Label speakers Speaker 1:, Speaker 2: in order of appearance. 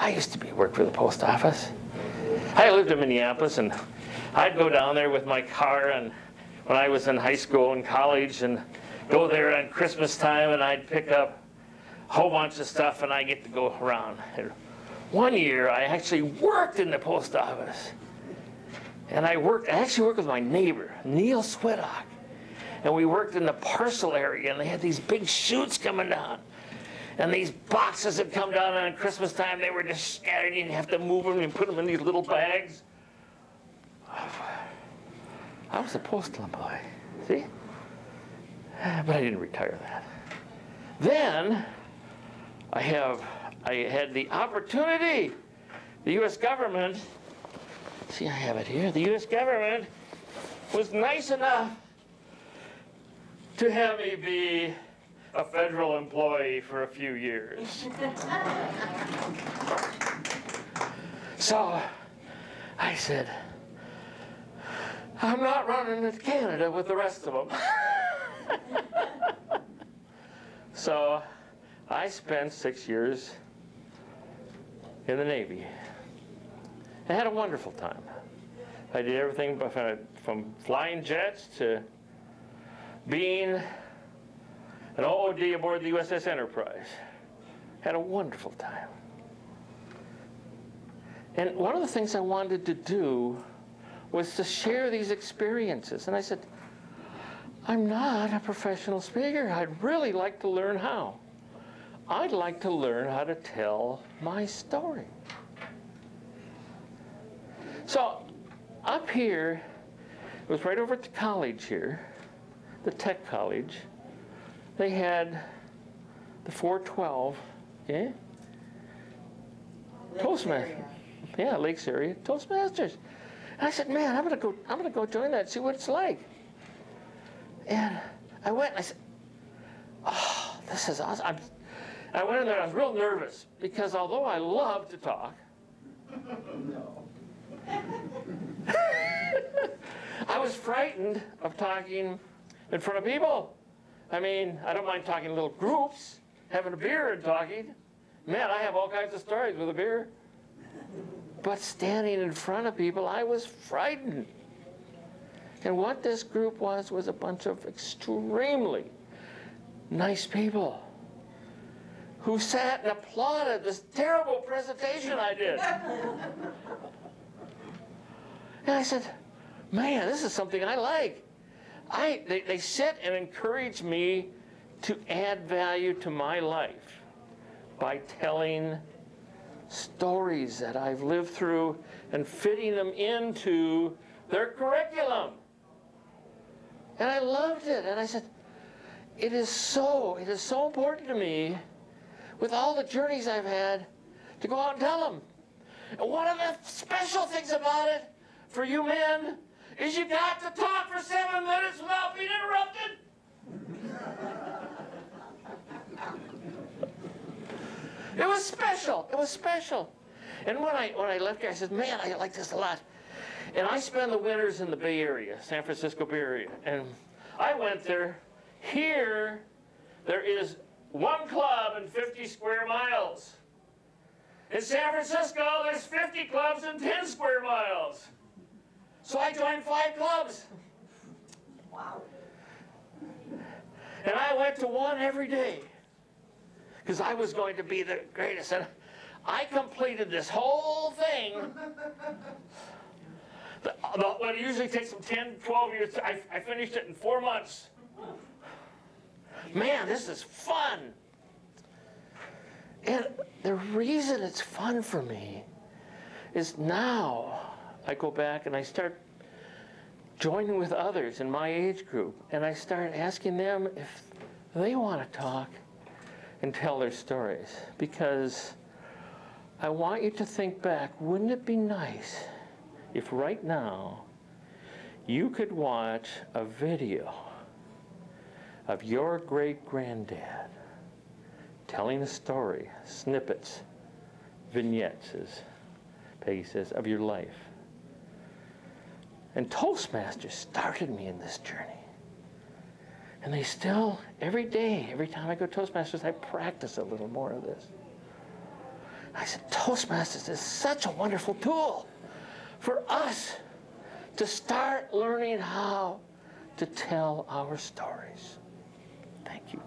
Speaker 1: I used to work for the post office. I lived in Minneapolis, and I'd go down there with my car, and when I was in high school and college, and go there on Christmas time, and I'd pick up a whole bunch of stuff, and I get to go around. And one year, I actually worked in the post office. And I actually worked with my neighbor, Neil Swiddock. And we worked in the parcel area, and they had these big chutes coming down. And these boxes that come down on Christmas time, they were just scattered. You didn't have to move them and put them in these little bags. I was a postal employee, see? But I didn't retire that. Then I had the opportunity, the U.S. government, see, I have it here, the U.S. government was nice enough to have me be a federal employee for a few years. So I said, I'm not running to Canada with the rest of them. So I spent 6 years in the Navy. I had a wonderful time. I did everything from flying jets to being an OOD aboard the USS Enterprise. Had a wonderful time. And one of the things I wanted to do was to share these experiences. And I said, I'm not a professional speaker. I'd really like to learn how. I'd like to learn how to tell my story. So up here, it was right over at the college here, the tech college. They had the 412, okay? Toastmasters. Yeah, Lakes area, Toastmasters. And I said, man, I'm gonna go join that, see what it's like. And I went and I said, oh, this is awesome. I went in there, I was real nervous, because although I love to talk, I was frightened of talking in front of people. I mean, I don't mind talking in little groups, having a beer and talking. Man, I have all kinds of stories with a beer. But standing in front of people, I was frightened. And what this group was a bunch of extremely nice people who sat and applauded this terrible presentation I did. And I said, man, this is something I like. They sit and encourage me to add value to my life by telling stories that I've lived through and fitting them into their curriculum. And I loved it. And I said, it is so important to me, with all the journeys I've had, to go out and tell them. And one of the special things about it for you men is you got to talk for 7 minutes without being interrupted. It was special. It was special. And when I left here, I said, man, I like this a lot. And I spend the winters in the Bay Area, San Francisco Bay Area. And I went there. Here, there is one club in 50 square miles. In San Francisco, there's 50 clubs in 10 square miles. So I joined 5 clubs. Wow. And I went to one every day, because I was going to be the greatest. And I completed this whole thing. What usually takes them 10, 12 years, I finished it in 4 months. Man, this is fun. And the reason it's fun for me is now I go back and I start joining with others in my age group, and I start asking them if they want to talk and tell their stories. Because I want you to think back, wouldn't it be nice if right now you could watch a video of your great-granddad telling a story, snippets, vignettes, as Peggy says, of your life. And Toastmasters started me in this journey. And they still, every day, every time I go to Toastmasters, I practice a little more of this. I said, Toastmasters is such a wonderful tool for us to start learning how to tell our stories. Thank you.